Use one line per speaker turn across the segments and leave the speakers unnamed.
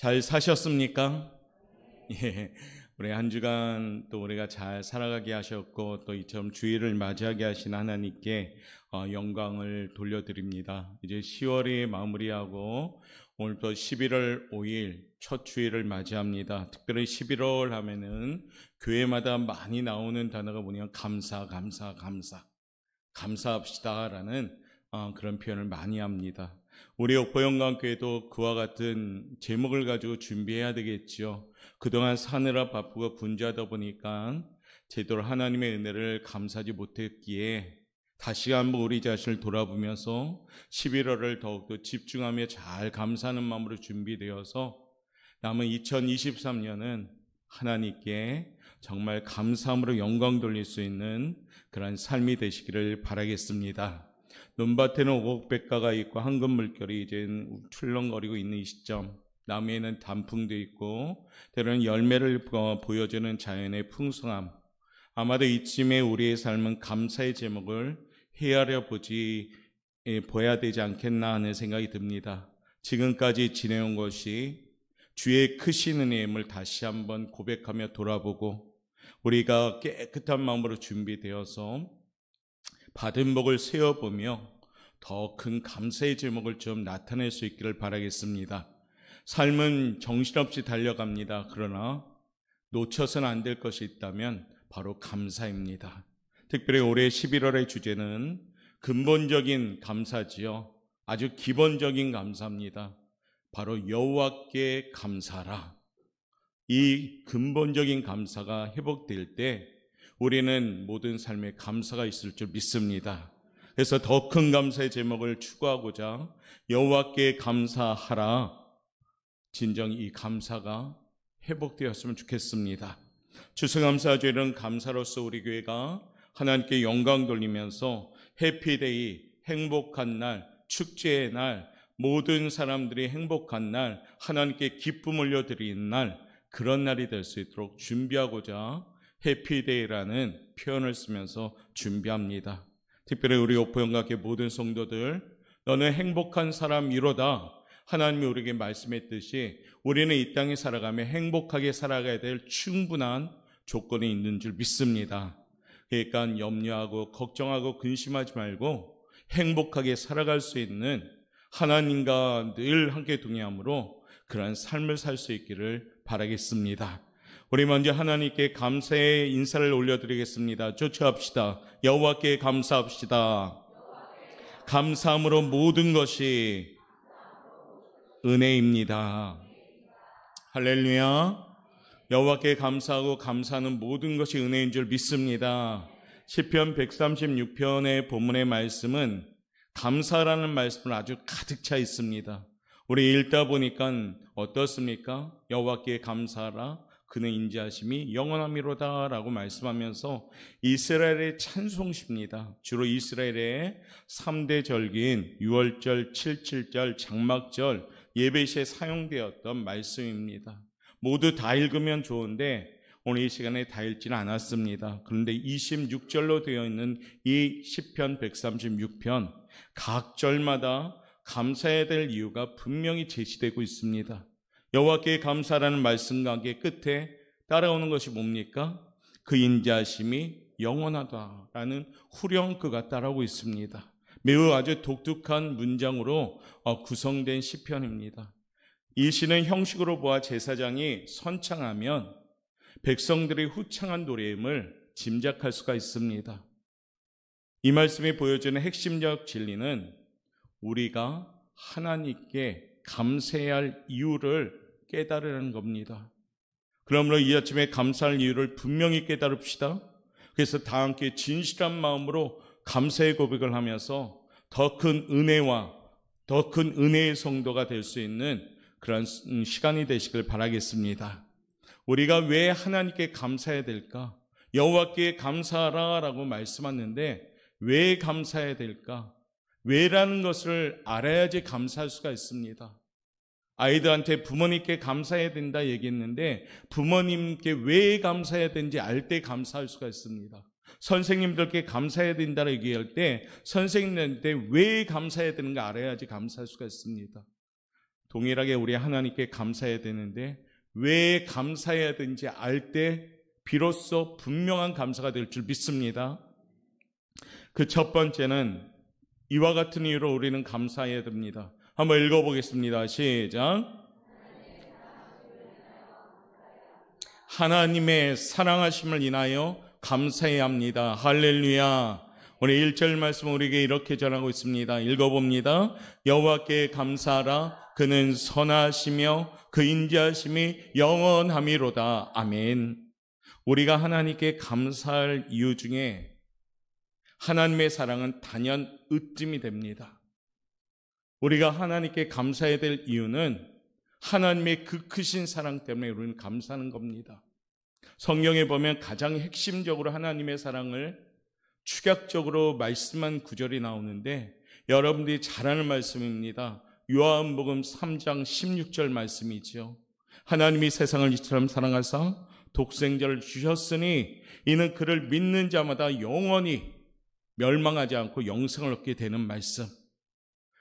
잘 사셨습니까? 예. 우리 한 주간 또 우리가 잘 살아가게 하셨고 또 이처럼 주일을 맞이하게 하신 하나님께 영광을 돌려드립니다. 이제 10월이 마무리하고 오늘부터 11월 5일 첫 주일을 맞이합니다. 특별히 11월 하면은 교회마다 많이 나오는 단어가 뭐냐면 감사합시다라는 그런 표현을 많이 합니다. 우리 옥보영광교회도 그와 같은 제목을 가지고 준비해야 되겠죠. 그동안 사느라 바쁘고 분주하다 보니까 제대로 하나님의 은혜를 감사하지 못했기에 다시 한번 우리 자신을 돌아보면서 11월을 더욱더 집중하며 잘 감사하는 마음으로 준비되어서 남은 2023년은 하나님께 정말 감사함으로 영광 돌릴 수 있는 그런 삶이 되시기를 바라겠습니다. 논밭에는 오곡백과가 있고 황금 물결이 이제 출렁거리고 있는 이 시점, 나무에는 단풍도 있고 때로는 열매를 보여주는 자연의 풍성함, 아마도 이쯤에 우리의 삶은 감사의 제목을 헤아려 보야 되지 않겠나 하는 생각이 듭니다. 지금까지 지내온 것이 주의 크신 은혜임을 다시 한번 고백하며 돌아보고 우리가 깨끗한 마음으로 준비되어서 받은 복을 세어보며 더 큰 감사의 제목을 좀 나타낼 수 있기를 바라겠습니다. 삶은 정신없이 달려갑니다. 그러나 놓쳐서는 안 될 것이 있다면 바로 감사입니다. 특별히 올해 11월의 주제는 근본적인 감사지요. 아주 기본적인 감사입니다. 바로 여호와께 감사하라. 이 근본적인 감사가 회복될 때 우리는 모든 삶에 감사가 있을 줄 믿습니다. 그래서 더 큰 감사의 제목을 추구하고자 여호와께 감사하라. 진정 이 감사가 회복되었으면 좋겠습니다. 추수감사주일은 감사로서 우리 교회가 하나님께 영광 돌리면서 해피데이, 행복한 날, 축제의 날, 모든 사람들이 행복한 날, 하나님께 기쁨 올려드리는 날, 그런 날이 될 수 있도록 준비하고자 해피데이라는 표현을 쓰면서 준비합니다. 특별히 우리 옥보영각의 모든 성도들, 너는 행복한 사람이로다. 하나님이 우리에게 말씀했듯이 우리는 이 땅에 살아가며 행복하게 살아가야 될 충분한 조건이 있는 줄 믿습니다. 그러니까 염려하고 걱정하고 근심하지 말고 행복하게 살아갈 수 있는 하나님과 늘 함께 동행함으로 그러한 삶을 살 수 있기를 바라겠습니다. 우리 먼저 하나님께 감사의 인사를 올려드리겠습니다. 조치합시다. 여호와께 감사합시다. 감사함으로 모든 것이 은혜입니다. 할렐루야. 여호와께 감사하고 감사하는 모든 것이 은혜인 줄 믿습니다. 시편 136편의 본문의 말씀은 감사라는 말씀을 아주 가득 차 있습니다. 우리 읽다 보니까 어떻습니까? 여호와께 감사하라. 그는 인자하심이 영원함이로다 라고 말씀하면서 이스라엘의 찬송시입니다. 주로 이스라엘의 3대 절기인 유월절, 칠칠절, 장막절, 예배 시에 사용되었던 말씀입니다. 모두 다 읽으면 좋은데 오늘 이 시간에 다 읽지는 않았습니다. 그런데 26절로 되어 있는 이 시편 136편 각 절마다 감사해야 될 이유가 분명히 제시되고 있습니다. 여호와께 감사라는 말씀과 끝에 따라오는 것이 뭡니까? 그 인자하심이 영원하다라는 후렴구가 따라오고 있습니다. 매우 아주 독특한 문장으로 구성된 시편입니다. 이 시는 형식으로 보아 제사장이 선창하면 백성들의 후창한 노래임을 짐작할 수가 있습니다. 이 말씀이 보여주는 핵심적 진리는 우리가 하나님께 감사해야 할 이유를 깨달으라는 겁니다. 그러므로 이 아침에 감사할 이유를 분명히 깨달읍시다. 그래서 다 함께 진실한 마음으로 감사의 고백을 하면서 더 큰 은혜와 더 큰 은혜의 성도가 될 수 있는 그런 시간이 되시길 바라겠습니다. 우리가 왜 하나님께 감사해야 될까? 여호와께 감사하라 라고 말씀하는데 왜 감사해야 될까? 왜라는 것을 알아야지 감사할 수가 있습니다. 아이들한테 부모님께 감사해야 된다 얘기했는데 부모님께 왜 감사해야 되는지 알 때 감사할 수가 있습니다. 선생님들께 감사해야 된다고 얘기할 때 선생님들한테 왜 감사해야 되는가 알아야지 감사할 수가 있습니다. 동일하게 우리 하나님께 감사해야 되는데 왜 감사해야 되는지 알 때 비로소 분명한 감사가 될 줄 믿습니다. 그 첫 번째는 이와 같은 이유로 우리는 감사해야 됩니다. 한번 읽어보겠습니다. 시작. 하나님의 사랑하심을 인하여 감사해야 합니다. 할렐루야. 오늘 1절 말씀 우리에게 이렇게 전하고 있습니다. 읽어봅니다. 여호와께 감사하라. 그는 선하시며 그 인자하심이 영원함이로다. 아멘. 우리가 하나님께 감사할 이유 중에 하나님의 사랑은 단연 으뜸이 됩니다. 우리가 하나님께 감사해야 될 이유는 하나님의 그 크신 사랑 때문에 우리는 감사하는 겁니다. 성경에 보면 가장 핵심적으로 하나님의 사랑을 축약적으로 말씀한 구절이 나오는데 여러분들이 잘 아는 말씀입니다. 요한복음 3장 16절 말씀이죠. 하나님이 세상을 이처럼 사랑하사 독생자를 주셨으니 이는 그를 믿는 자마다 영원히 멸망하지 않고 영생을 얻게 되는 말씀.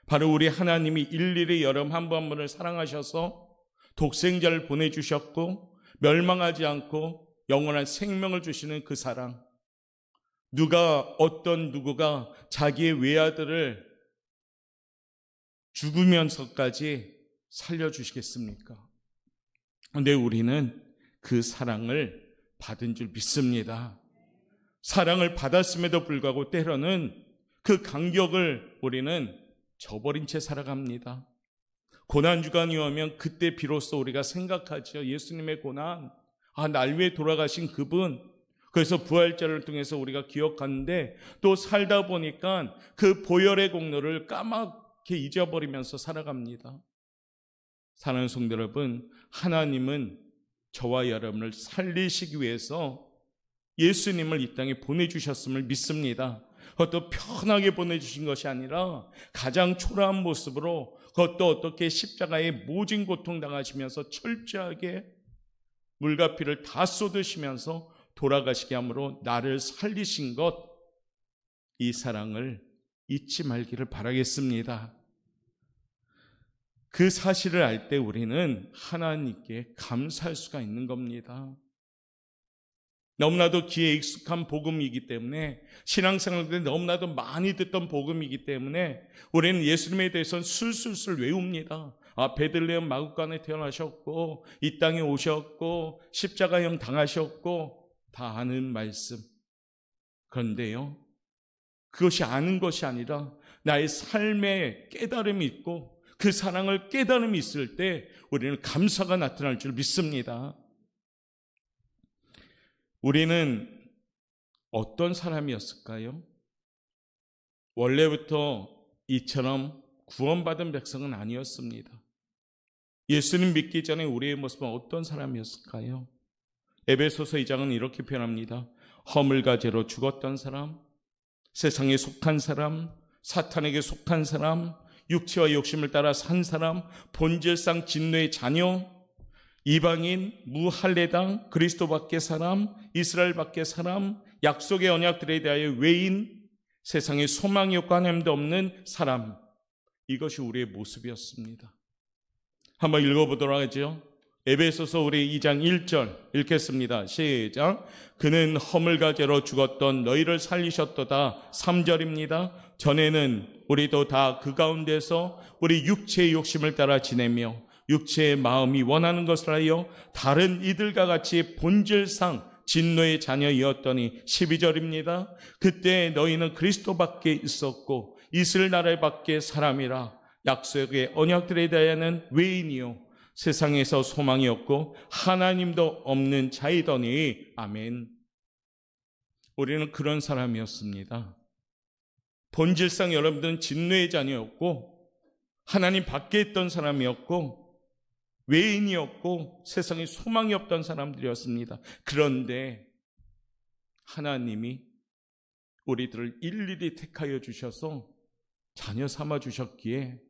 바로 우리 하나님이 일일이 여러분 한 분 한 분을 사랑하셔서 독생자를 보내주셨고 멸망하지 않고 영원한 생명을 주시는 그 사랑. 누구가 자기의 외아들을 죽으면서까지 살려주시겠습니까? 그런데 우리는 그 사랑을 받은 줄 믿습니다. 사랑을 받았음에도 불구하고 때로는 그 간격을 우리는 저버린 채 살아갑니다. 고난주간이 오면 그때 비로소 우리가 생각하죠. 예수님의 고난, 날 위해 돌아가신 그분, 그래서 부활절을 통해서 우리가 기억하는데 또 살다 보니까 그 보혈의 공로를 까맣게 잊어버리면서 살아갑니다. 사랑하는 성도 여러분, 하나님은 저와 여러분을 살리시기 위해서 예수님을 이 땅에 보내주셨음을 믿습니다. 그것도 편하게 보내주신 것이 아니라 가장 초라한 모습으로 그것도 어떻게 십자가에 모진 고통 당하시면서 철저하게 물과 피를 다 쏟으시면서 돌아가시게 함으로 나를 살리신 것, 이 사랑을 잊지 말기를 바라겠습니다. 그 사실을 알 때 우리는 하나님께 감사할 수가 있는 겁니다. 너무나도 귀에 익숙한 복음이기 때문에 신앙생활 때 너무나도 많이 듣던 복음이기 때문에 우리는 예수님에 대해서는 술술술 외웁니다. 베들레헴 마구간에 태어나셨고 이 땅에 오셨고 십자가형 당하셨고 다 아는 말씀. 그런데요, 그것이 아는 것이 아니라 나의 삶에 깨달음이 있고 그 사랑을 깨달음이 있을 때 우리는 감사가 나타날 줄 믿습니다. 우리는 어떤 사람이었을까요? 원래부터 이처럼 구원받은 백성은 아니었습니다. 예수님 믿기 전에 우리의 모습은 어떤 사람이었을까요? 에베소서 2장은 이렇게 표현합니다. 허물과 죄로 죽었던 사람, 세상에 속한 사람, 사탄에게 속한 사람, 육체와 욕심을 따라 산 사람, 본질상 진노의 자녀, 이방인, 무할례당, 그리스도 밖의 사람, 이스라엘 밖의 사람, 약속의 언약들에 대하여 외인, 세상에 소망이 없고 하나님도 없는 사람. 이것이 우리의 모습이었습니다. 한번 읽어보도록 하죠. 에베소서 우리 2장 1절 읽겠습니다. 시작. 그는 허물과 죄로 죽었던 너희를 살리셨도다. 3절입니다. 전에는 우리도 다 그 가운데서 우리 육체의 욕심을 따라 지내며 육체의 마음이 원하는 것을 하여 다른 이들과 같이 본질상 진노의 자녀이었더니 12절입니다. 그때 너희는 그리스도 밖에 있었고 이스라엘 나라 밖의 사람이라 약속의 언약들에 대하여는 외인이요 세상에서 소망이 없고 하나님도 없는 자이더니 아멘. 우리는 그런 사람이었습니다. 본질상 여러분들은 진노의 자녀였고 하나님 밖에 있던 사람이었고 외인이었고 세상에 소망이 없던 사람들이었습니다. 그런데 하나님이 우리들을 일일이 택하여 주셔서 자녀 삼아 주셨기에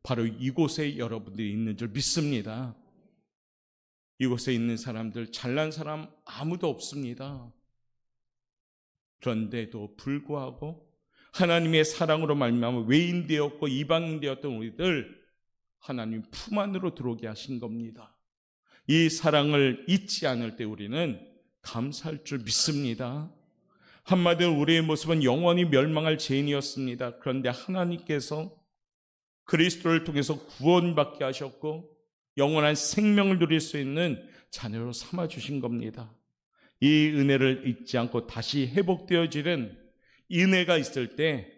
바로 이곳에 여러분들이 있는 줄 믿습니다. 이곳에 있는 사람들, 잘난 사람 아무도 없습니다. 그런데도 불구하고 하나님의 사랑으로 말미암아 외인 되었고 이방인 되었던 우리들, 하나님 품 안으로 들어오게 하신 겁니다. 이 사랑을 잊지 않을 때 우리는 감사할 줄 믿습니다. 한마디로 우리의 모습은 영원히 멸망할 죄인이었습니다. 그런데 하나님께서 그리스도를 통해서 구원받게 하셨고 영원한 생명을 누릴 수 있는 자녀로 삼아주신 겁니다. 이 은혜를 잊지 않고 다시 회복되어지는 은혜가 있을 때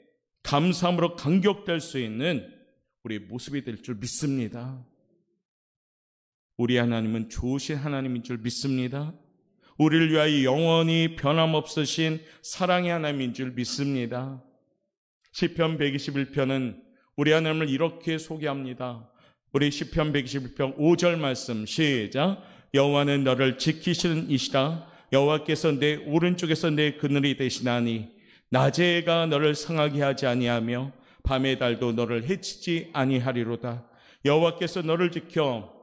감사함으로 감격될 수 있는 우리의 모습이 될 줄 믿습니다. 우리 하나님은 좋으신 하나님인 줄 믿습니다. 우리를 위하여 영원히 변함없으신 사랑의 하나님인 줄 믿습니다. 시편 121편은 우리 하나님을 이렇게 소개합니다. 우리 시편 121편 5절 말씀 시작. 여호와는 너를 지키시는 이시라. 여호와께서 내 오른쪽에서 내 그늘이 되시나니 낮의 해가 너를 상하게 하지 아니하며 밤의 달도 너를 해치지 아니하리로다. 여호와께서 너를 지켜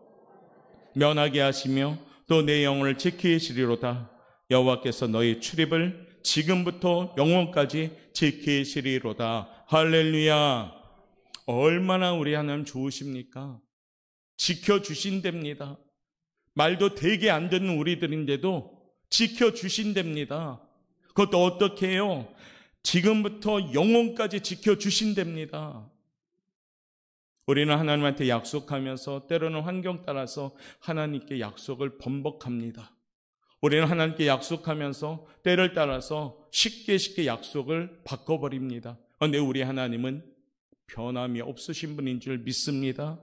면하게 하시며 또 내 영혼을 지키시리로다. 여호와께서 너의 출입을 지금부터 영원까지 지키시리로다. 할렐루야. 얼마나 우리 하나님 좋으십니까? 지켜주신답니다. 말도 되게 안 듣는 우리들인데도 지켜주신답니다. 그것도 어떻게 해요? 지금부터 영원까지 지켜주신답니다. 우리는 하나님한테 약속하면서 때로는 환경 따라서 하나님께 약속을 번복합니다. 우리는 하나님께 약속하면서 때를 따라서 쉽게 약속을 바꿔버립니다. 그런데 우리 하나님은 변함이 없으신 분인 줄 믿습니다.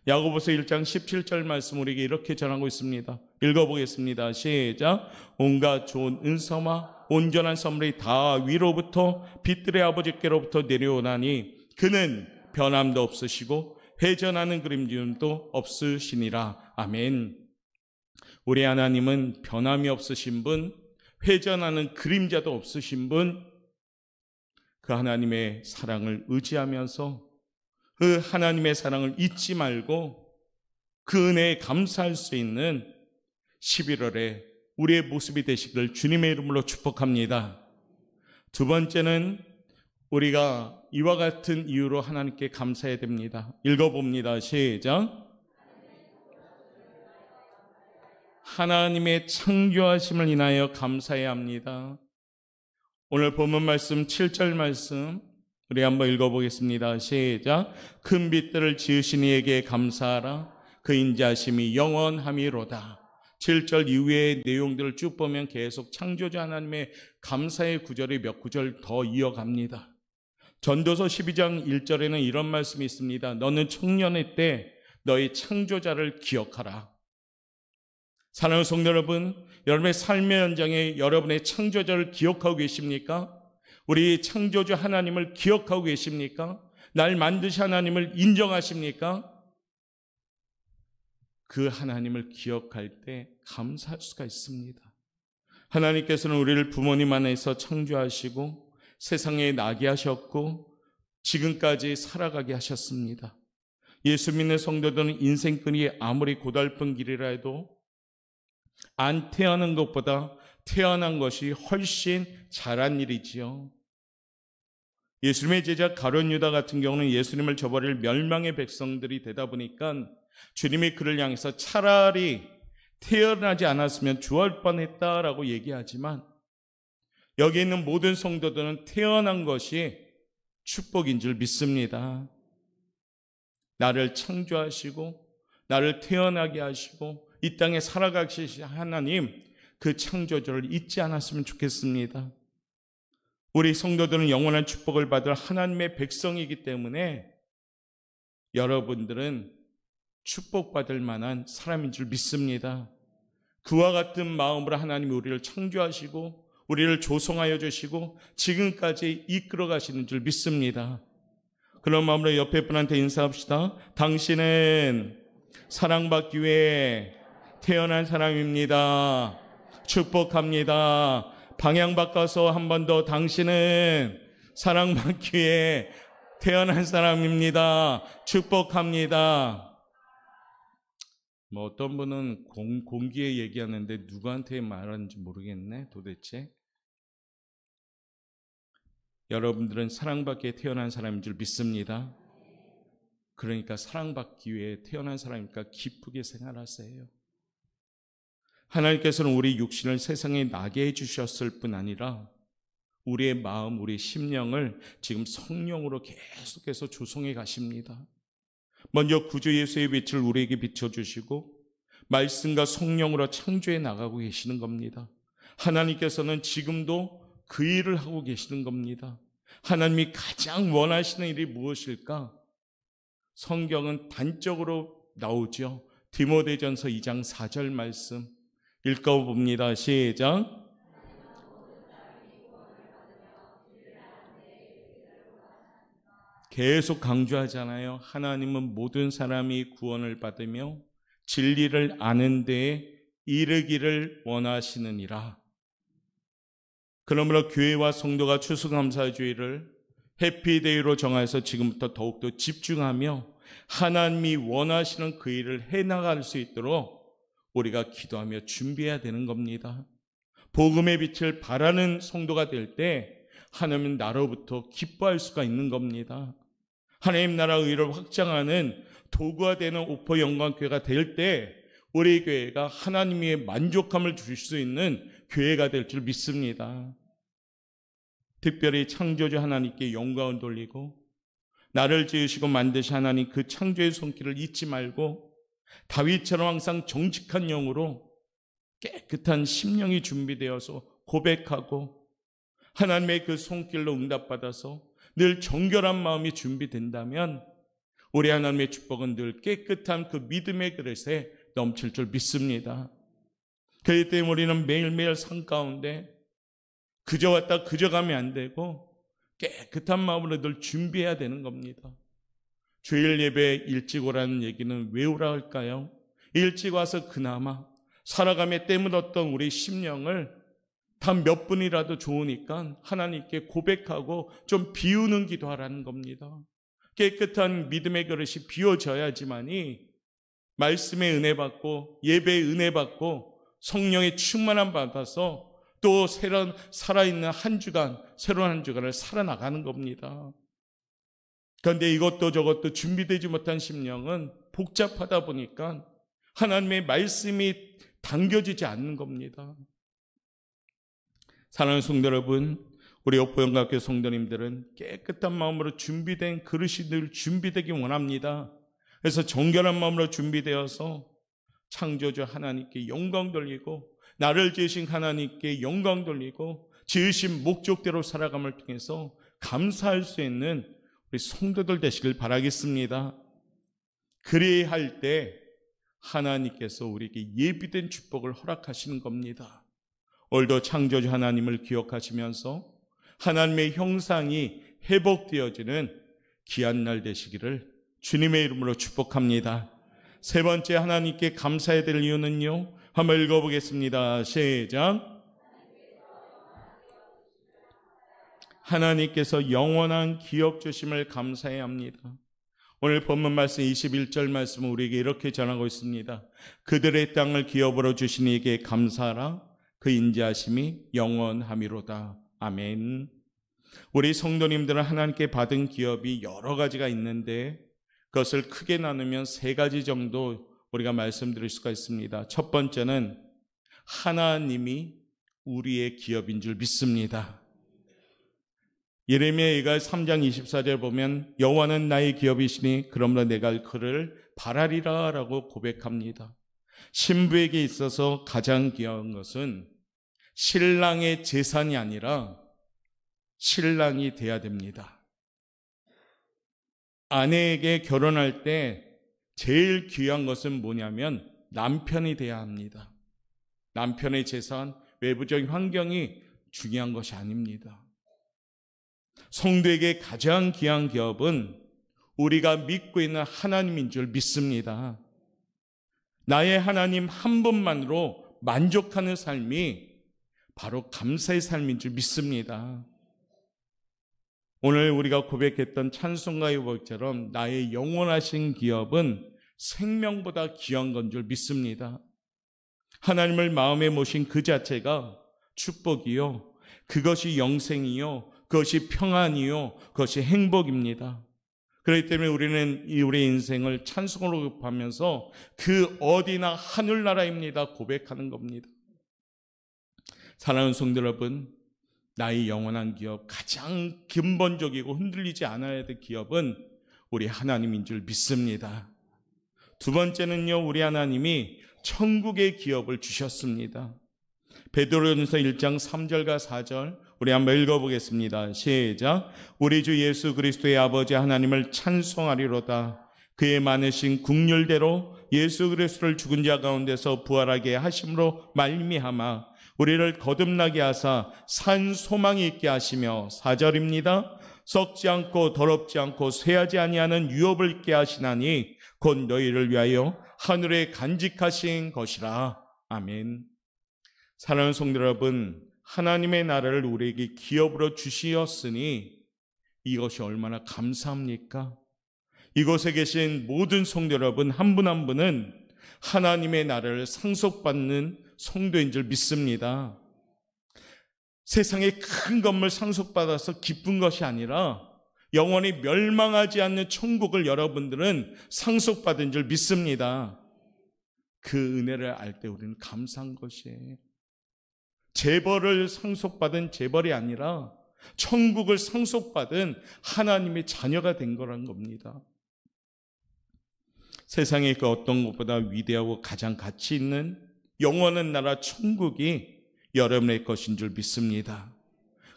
야고보서 1장 17절 말씀 우리에게 이렇게 전하고 있습니다. 읽어보겠습니다. 시작. 온갖 좋은 은사와 온전한 선물이 다 위로부터 빛들의 아버지께로부터 내려오나니 그는 변함도 없으시고 회전하는 그림자도 없으시니라. 아멘. 우리 하나님은 변함이 없으신 분, 회전하는 그림자도 없으신 분, 그 하나님의 사랑을 의지하면서 그 하나님의 사랑을 잊지 말고 그 은혜에 감사할 수 있는 11월에 우리의 모습이 되시기를 주님의 이름으로 축복합니다. 두 번째는 우리가 이와 같은 이유로 하나님께 감사해야 됩니다. 읽어봅니다. 시작. 하나님의 창조하심을 인하여 감사해야 합니다. 오늘 본문 말씀 7절 말씀 우리 한번 읽어보겠습니다. 시작. 큰 빛들을 지으신 이에게 감사하라. 그 인자하심이 영원함이로다. 7절 이후의 내용들을 쭉 보면 계속 창조자 하나님의 감사의 구절이 몇 구절 더 이어갑니다. 전도서 12장 1절에는 이런 말씀이 있습니다. 너는 청년의 때 너의 창조자를 기억하라. 사랑하는 성도 여러분, 여러분의 삶의 현장에 여러분의 창조자를 기억하고 계십니까? 우리 창조주 하나님을 기억하고 계십니까? 날 만드신 하나님을 인정하십니까? 그 하나님을 기억할 때 감사할 수가 있습니다. 하나님께서는 우리를 부모님 안에서 창조하시고 세상에 나게 하셨고 지금까지 살아가게 하셨습니다. 예수 믿는 성도들은 인생끈이 아무리 고달픈 길이라 해도 안 태어난 것보다 태어난 것이 훨씬 잘한 일이지요. 예수님의 제자 가룟 유다 같은 경우는 예수님을 저버릴 멸망의 백성들이 되다 보니까 주님이 그를 향해서 차라리 태어나지 않았으면 주할 뻔했다라고 얘기하지만 여기 있는 모든 성도들은 태어난 것이 축복인 줄 믿습니다. 나를 창조하시고 나를 태어나게 하시고 이 땅에 살아가시는 하나님, 그 창조주를 잊지 않았으면 좋겠습니다. 우리 성도들은 영원한 축복을 받을 하나님의 백성이기 때문에 여러분들은 축복받을 만한 사람인 줄 믿습니다. 그와 같은 마음으로 하나님이 우리를 창조하시고 우리를 조성하여 주시고 지금까지 이끌어 가시는 줄 믿습니다. 그런 마음으로 옆에 분한테 인사합시다. 당신은 사랑받기 위해 태어난 사람입니다. 축복합니다. 방향 바꿔서 한 번 더 당신은 사랑받기 위해 태어난 사람입니다. 축복합니다. 어떤 분은 공기에 얘기하는데 누구한테 말하는지 모르겠네 도대체. 여러분들은 사랑받기에 태어난 사람인 줄 믿습니다. 그러니까 사랑받기 위해 태어난 사람이니까 기쁘게 생활하세요. 하나님께서는 우리 육신을 세상에 나게 해주셨을 뿐 아니라 우리의 마음, 우리의 심령을 지금 성령으로 계속해서 조성해 가십니다. 먼저 구주 예수의 빛을 우리에게 비춰주시고 말씀과 성령으로 창조해 나가고 계시는 겁니다. 하나님께서는 지금도 그 일을 하고 계시는 겁니다. 하나님이 가장 원하시는 일이 무엇일까? 성경은 단적으로 나오죠. 디모데전서 2장 4절 말씀 읽어봅니다. 시작. 계속 강조하잖아요. 하나님은 모든 사람이 구원을 받으며 진리를 아는 데에 이르기를 원하시느니라. 그러므로 교회와 성도가 추수감사주의를 해피데이로 정해서 지금부터 더욱더 집중하며 하나님이 원하시는 그 일을 해나갈 수 있도록 우리가 기도하며 준비해야 되는 겁니다. 복음의 빛을 바라는 성도가 될 때 하나님은 나로부터 기뻐할 수가 있는 겁니다. 하나님 나라 의를 확장하는 도구가 되는 오포 영광교회가 될 때 우리 교회가 하나님의 만족함을 줄 수 있는 교회가 될 줄 믿습니다. 특별히 창조주 하나님께 영광을 돌리고 나를 지으시고 만드신 하나님 그 창조의 손길을 잊지 말고 다윗처럼 항상 정직한 영으로 깨끗한 심령이 준비되어서 고백하고 하나님의 그 손길로 응답받아서 늘 정결한 마음이 준비된다면 우리 하나님의 축복은 늘 깨끗한 그 믿음의 그릇에 넘칠 줄 믿습니다. 그렇기 때문에 우리는 매일매일 삶 가운데 그저 왔다 그저 가면 안 되고 깨끗한 마음으로 늘 준비해야 되는 겁니다. 주일 예배 일찍 오라는 얘기는 왜 오라 할까요? 일찍 와서 그나마 살아감에 때묻었던 우리 심령을 단 몇 분이라도 좋으니까 하나님께 고백하고 좀 비우는 기도하라는 겁니다. 깨끗한 믿음의 그릇이 비워져야지만이 말씀의 은혜 받고 예배의 은혜 받고 성령의 충만함 받아서 또 새로운 살아있는 한 주간, 새로운 한 주간을 살아나가는 겁니다. 그런데 이것도 저것도 준비되지 못한 심령은 복잡하다 보니까 하나님의 말씀이 당겨지지 않는 겁니다. 사랑하는 성도 여러분, 우리 옥보영각교 성도님들은 깨끗한 마음으로 준비된 그릇이 늘 준비되기 원합니다. 그래서 정결한 마음으로 준비되어서 창조주 하나님께 영광 돌리고 나를 지으신 하나님께 영광 돌리고 지으신 목적대로 살아감을 통해서 감사할 수 있는 우리 성도들 되시길 바라겠습니다. 그래야 할 때 하나님께서 우리에게 예비된 축복을 허락하시는 겁니다. 오늘도 창조주 하나님을 기억하시면서 하나님의 형상이 회복되어지는 귀한 날 되시기를 주님의 이름으로 축복합니다. 세 번째 하나님께 감사해야 될 이유는요, 한번 읽어보겠습니다. 시작. 하나님께서 영원한 기업 주심을 감사해야 합니다. 오늘 본문 말씀 21절 말씀은 우리에게 이렇게 전하고 있습니다. 그들의 땅을 기업으로 주신 이에게 감사하라. 그 인자하심이 영원함이로다. 아멘. 우리 성도님들은 하나님께 받은 기업이 여러 가지가 있는데 그것을 크게 나누면 세 가지 정도 우리가 말씀드릴 수가 있습니다. 첫 번째는 하나님이 우리의 기업인 줄 믿습니다. 예레미야 3장 24절 보면 여호와는 나의 기업이시니 그러므로 내가 그를 바라리라 라고 고백합니다. 신부에게 있어서 가장 귀한 것은 신랑의 재산이 아니라 신랑이 돼야 됩니다. 아내에게 결혼할 때 제일 귀한 것은 뭐냐면 남편이 돼야 합니다. 남편의 재산, 외부적인 환경이 중요한 것이 아닙니다. 성도에게 가장 귀한 기업은 우리가 믿고 있는 하나님인 줄 믿습니다. 나의 하나님 한 분만으로 만족하는 삶이 바로 감사의 삶인 줄 믿습니다. 오늘 우리가 고백했던 찬송가의 고백처럼 나의 영원하신 기업은 생명보다 귀한 건 줄 믿습니다. 하나님을 마음에 모신 그 자체가 축복이요, 그것이 영생이요, 그것이 평안이요, 그것이 행복입니다. 그렇기 때문에 우리는 우리의 인생을 찬송으로 급하면서 그 어디나 하늘나라입니다 고백하는 겁니다. 사랑하는 성도 여러분, 나의 영원한 기업, 가장 근본적이고 흔들리지 않아야 될 기업은 우리 하나님인 줄 믿습니다. 두 번째는요, 우리 하나님이 천국의 기업을 주셨습니다. 베드로전서 1장 3절과 4절 우리 한번 읽어보겠습니다. 시작. 우리 주 예수 그리스도의 아버지 하나님을 찬송하리로다. 그의 많으신 긍휼대로 예수 그리스도를 죽은 자 가운데서 부활하게 하심으로 말미암아 우리를 거듭나게 하사 산 소망이 있게 하시며, 4절입니다. 썩지 않고 더럽지 않고 쇠하지 아니하는 유업을 있게 하시나니 곧 너희를 위하여 하늘에 간직하신 것이라. 아멘. 사랑하는 성도 여러분, 하나님의 나라를 우리에게 기업으로 주시었으니 이것이 얼마나 감사합니까? 이곳에 계신 모든 성도 여러분 한 분 한 분은 하나님의 나라를 상속받는 성도인 줄 믿습니다. 세상의 큰 건물 상속받아서 기쁜 것이 아니라 영원히 멸망하지 않는 천국을 여러분들은 상속받은 줄 믿습니다. 그 은혜를 알 때 우리는 감사한 것이에요. 재벌을 상속받은 재벌이 아니라 천국을 상속받은 하나님의 자녀가 된 거란 겁니다. 세상의 그 어떤 것보다 위대하고 가장 가치 있는 영원한 나라 천국이 여러분의 것인 줄 믿습니다.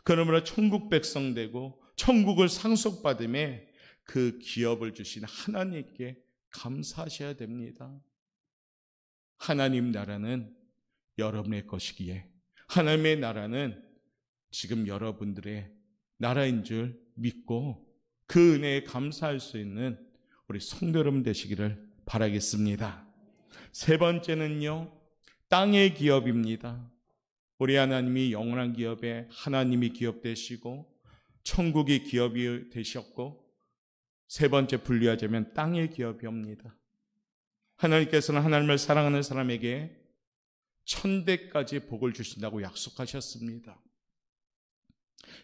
그러므로 천국 백성 되고 천국을 상속받음에 그 기업을 주신 하나님께 감사하셔야 됩니다. 하나님 나라는 여러분의 것이기에, 하나님의 나라는 지금 여러분들의 나라인 줄 믿고 그 은혜에 감사할 수 있는 우리 성도 여러분 되시기를 바라겠습니다. 세 번째는요, 땅의 기업입니다. 우리 하나님이 영원한 기업에 하나님이 기업 되시고 천국이 기업이 되셨고, 세 번째 분류하자면 땅의 기업이옵니다. 하나님께서는 하나님을 사랑하는 사람에게 천대까지 복을 주신다고 약속하셨습니다.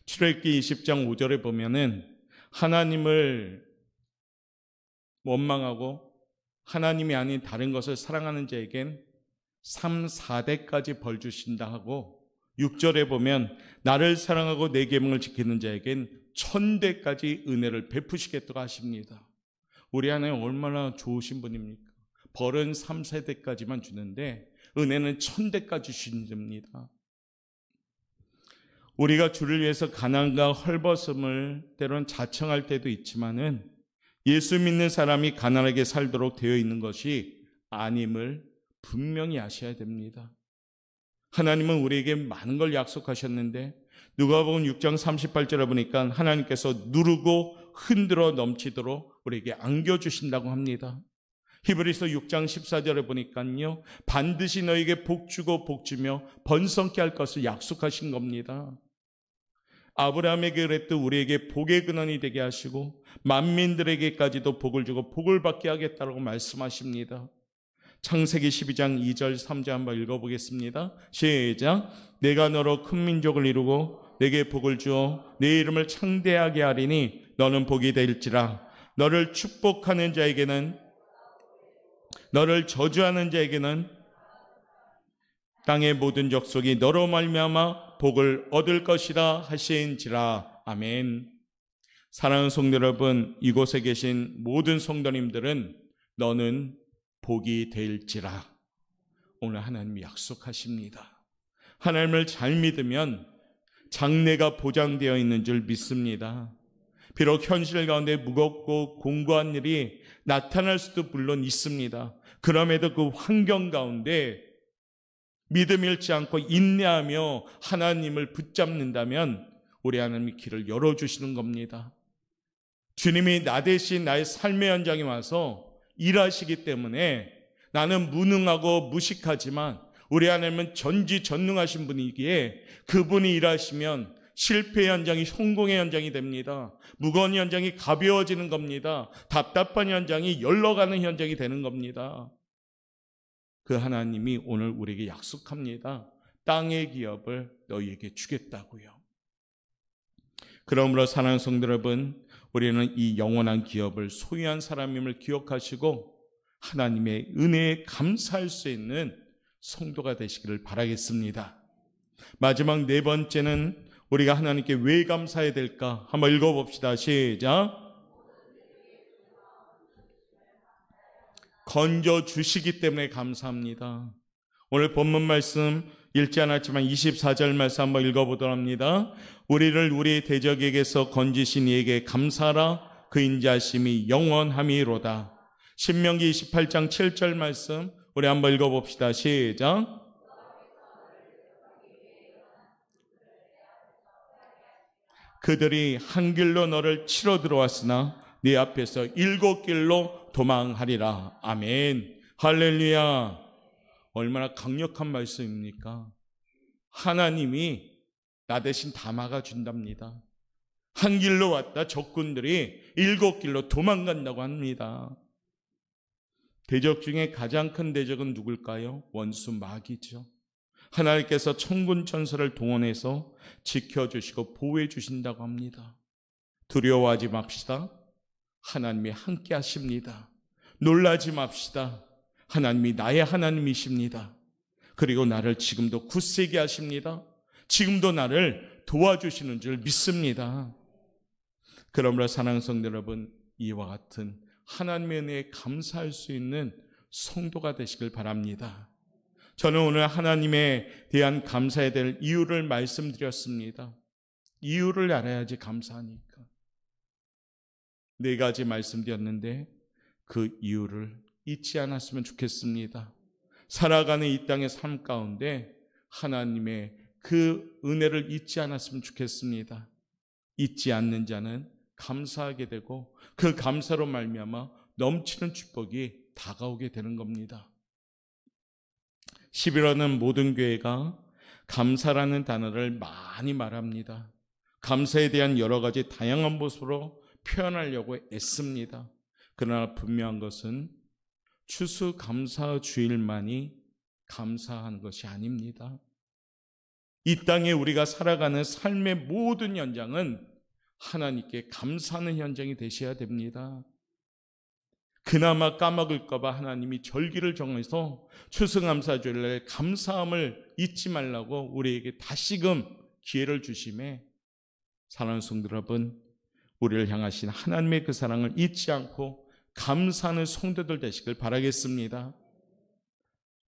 출애굽기 20장 5절에 보면은 하나님을 원망하고 하나님이 아닌 다른 것을 사랑하는 자에겐 3, 4대까지 벌 주신다 하고, 6절에 보면 나를 사랑하고 내 계명을 지키는 자에겐 1000대까지 은혜를 베푸시겠다고 하십니다. 우리 하나님 얼마나 좋으신 분입니까? 벌은 3, 4대까지만 주는데 은혜는 1000대까지 주십니다. 우리가 주를 위해서 가난과 헐벗음을 때로는 자청할 때도 있지만은 예수 믿는 사람이 가난하게 살도록 되어 있는 것이 아님을 분명히 아셔야 됩니다. 하나님은 우리에게 많은 걸 약속하셨는데 누가복음 6장 38절에 보니까 하나님께서 누르고 흔들어 넘치도록 우리에게 안겨주신다고 합니다. 히브리서 6장 14절에 보니까요, 반드시 너에게 복주고 복주며 번성케 할 것을 약속하신 겁니다. 아브라함에게 그랬듯 우리에게 복의 근원이 되게 하시고 만민들에게까지도 복을 주고 복을 받게 하겠다고 말씀하십니다. 창세기 12장 2절 3절 한번 읽어보겠습니다. 시작. 내가 너로 큰 민족을 이루고 내게 복을 주어 내 이름을 창대하게 하리니 너는 복이 될지라. 너를 축복하는 자에게는, 너를 저주하는 자에게는 땅의 모든 족속이 너로 말미암아 복을 얻을 것이라 하신지라. 아멘. 사랑하는 성도 여러분, 이곳에 계신 모든 성도님들은 너는 복이 될지라 오늘 하나님이 약속하십니다. 하나님을 잘 믿으면 장래가 보장되어 있는 줄 믿습니다. 비록 현실 가운데 무겁고 공고한 일이 나타날 수도 물론 있습니다. 그럼에도 그 환경 가운데 믿음 잃지 않고 인내하며 하나님을 붙잡는다면 우리 하나님이 길을 열어주시는 겁니다. 주님이 나 대신 나의 삶의 현장에 와서 일하시기 때문에 나는 무능하고 무식하지만 우리 하나님은 전지전능하신 분이기에 그분이 일하시면 실패의 현장이 성공의 현장이 됩니다. 무거운 현장이 가벼워지는 겁니다. 답답한 현장이 열러가는 현장이 되는 겁니다. 그 하나님이 오늘 우리에게 약속합니다. 땅의 기업을 너희에게 주겠다고요. 그러므로 사랑하는 성도 여러분, 우리는 이 영원한 기업을 소유한 사람임을 기억하시고 하나님의 은혜에 감사할 수 있는 성도가 되시기를 바라겠습니다. 마지막 네 번째는 우리가 하나님께 왜 감사해야 될까? 한번 읽어봅시다. 시작. 건져주시기 때문에 감사합니다. 오늘 본문 말씀 읽지 않았지만 24절 말씀 한번 읽어보도록 합니다. 우리를 우리 대적에게서 건지신 이에게 감사하라. 그 인자심이 영원함이로다. 신명기 28장 7절 말씀 우리 한번 읽어봅시다. 시작. 그들이 한 길로 너를 치러 들어왔으나 네 앞에서 7길로 도망하리라. 아멘. 할렐루야. 얼마나 강력한 말씀입니까? 하나님이 나 대신 다 막아준답니다. 한 길로 왔다 적군들이 7길로 도망간다고 합니다. 대적 중에 가장 큰 대적은 누굴까요? 원수 마귀죠. 하나님께서 천군 천사를 동원해서 지켜주시고 보호해 주신다고 합니다. 두려워하지 맙시다. 하나님이 함께 하십니다. 놀라지 맙시다. 하나님이 나의 하나님이십니다. 그리고 나를 지금도 굳세게 하십니다. 지금도 나를 도와주시는 줄 믿습니다. 그러므로 사랑하는 성도 여러분, 이와 같은 하나님의 은혜에 감사할 수 있는 성도가 되시길 바랍니다. 저는 오늘 하나님에 대한 감사해야 될 이유를 말씀드렸습니다. 이유를 알아야지 감사하니까. 4가지 말씀드렸는데 그 이유를 잊지 않았으면 좋겠습니다. 살아가는 이 땅의 삶 가운데 하나님의 그 은혜를 잊지 않았으면 좋겠습니다. 잊지 않는 자는 감사하게 되고 그 감사로 말미암아 넘치는 축복이 다가오게 되는 겁니다. 11월은 모든 교회가 감사라는 단어를 많이 말합니다. 감사에 대한 여러 가지 다양한 모습으로 표현하려고 애씁니다. 그러나 분명한 것은 추수감사주일만이 감사하는 것이 아닙니다. 이 땅에 우리가 살아가는 삶의 모든 현장은 하나님께 감사하는 현장이 되셔야 됩니다. 그나마 까먹을까 봐 하나님이 절기를 정해서 추수감사주일날 감사함을 잊지 말라고 우리에게 다시금 기회를 주심에 사랑하는 성도 여러분, 우리를 향하신 하나님의 그 사랑을 잊지 않고 감사하는 성도들 되시길 바라겠습니다.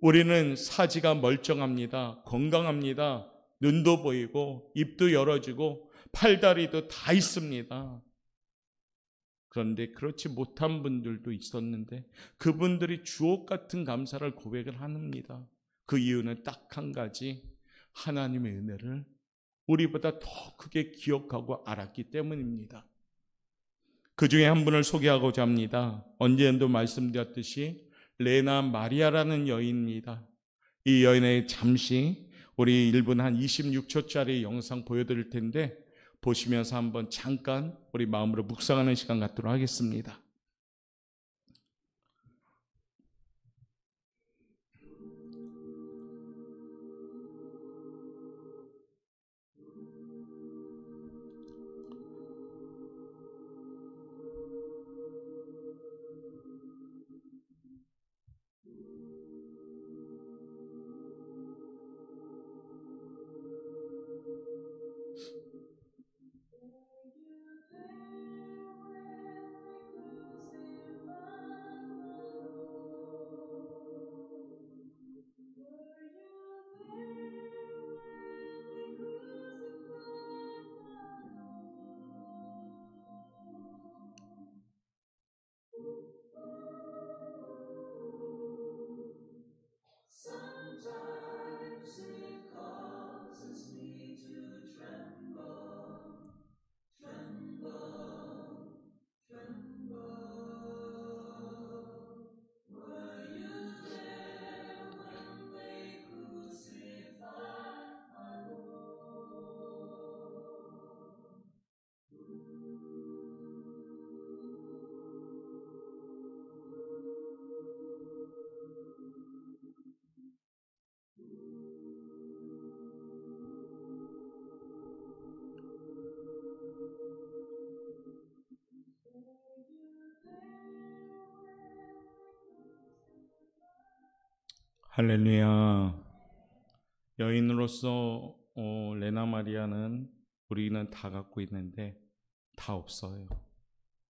우리는 사지가 멀쩡합니다. 건강합니다. 눈도 보이고 입도 열어지고 팔다리도 다 있습니다. 그런데 그렇지 못한 분들도 있었는데 그분들이 주옥 같은 감사를 고백을 합니다. 그 이유는 딱 한 가지, 하나님의 은혜를 우리보다 더 크게 기억하고 알았기 때문입니다. 그 중에 한 분을 소개하고자 합니다. 언제도 말씀드렸듯이 레나 마리아라는 여인입니다. 이 여인의 잠시 우리 1분 한 26초짜리 영상 보여드릴 텐데 보시면서 한번 잠깐 우리 마음으로 묵상하는 시간 갖도록 하겠습니다. 할렐루야. 여인으로서 레나 마리아는 우리는 다 갖고 있는데 다 없어요.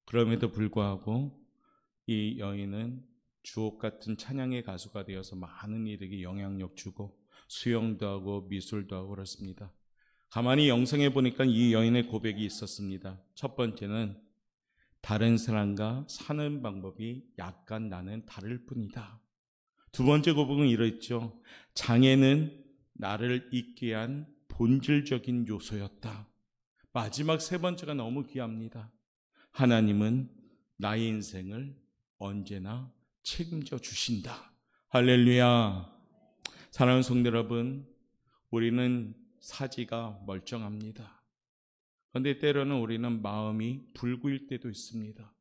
그럼에도 불구하고 이 여인은 주옥 같은 찬양의 가수가 되어서 많은 이들에게 영향력 주고 수영도 하고 미술도 하고 그렇습니다. 가만히 영성해 보니까 이 여인의 고백이 있었습니다. 첫 번째는 다른 사람과 사는 방법이 약간 나는 다를 뿐이다. 두 번째 고백은 이랬죠. 장애는 나를 있게 한 본질적인 요소였다. 마지막 세 번째가 너무 귀합니다. 하나님은 나의 인생을 언제나 책임져 주신다. 할렐루야. 사랑하는 성도 여러분, 우리는 사지가 멀쩡합니다. 그런데 때로는 우리는 마음이 불구일 때도 있습니다.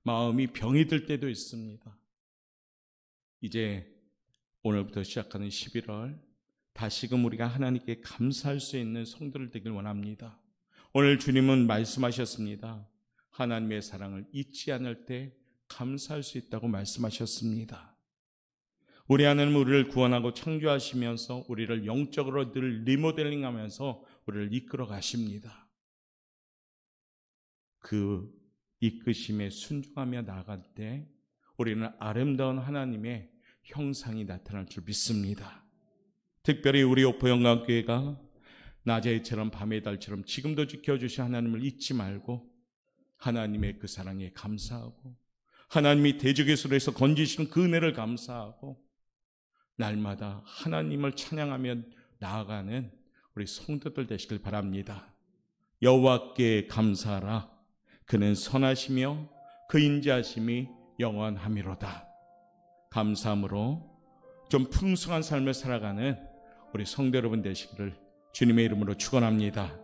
마음이 병이 들 때도 있습니다. 이제 오늘부터 시작하는 11월 다시금 우리가 하나님께 감사할 수 있는 성도들 되길 원합니다. 오늘 주님은 말씀하셨습니다. 하나님의 사랑을 잊지 않을 때 감사할 수 있다고 말씀하셨습니다. 우리 하나님은 우리를 구원하고 창조하시면서 우리를 영적으로 늘 리모델링하면서 우리를 이끌어 가십니다. 그 이끄심에 순종하며 나아갈 때 우리는 아름다운 하나님의 형상이 나타날 줄 믿습니다. 특별히 우리 옥포영광교회가 낮의 해처럼 밤의 달처럼 지금도 지켜주신 하나님을 잊지 말고 하나님의 그 사랑에 감사하고 하나님이 대적에서에서 건지시는 그 은혜를 감사하고 날마다 하나님을 찬양하며 나아가는 우리 성도들 되시길 바랍니다. 여호와께 감사하라. 그는 선하시며 그 인자하심이 영원하미로다. 감사함으로 좀 풍성한 삶을 살아가는 우리 성도 여러분 되시기를 주님의 이름으로 축원합니다.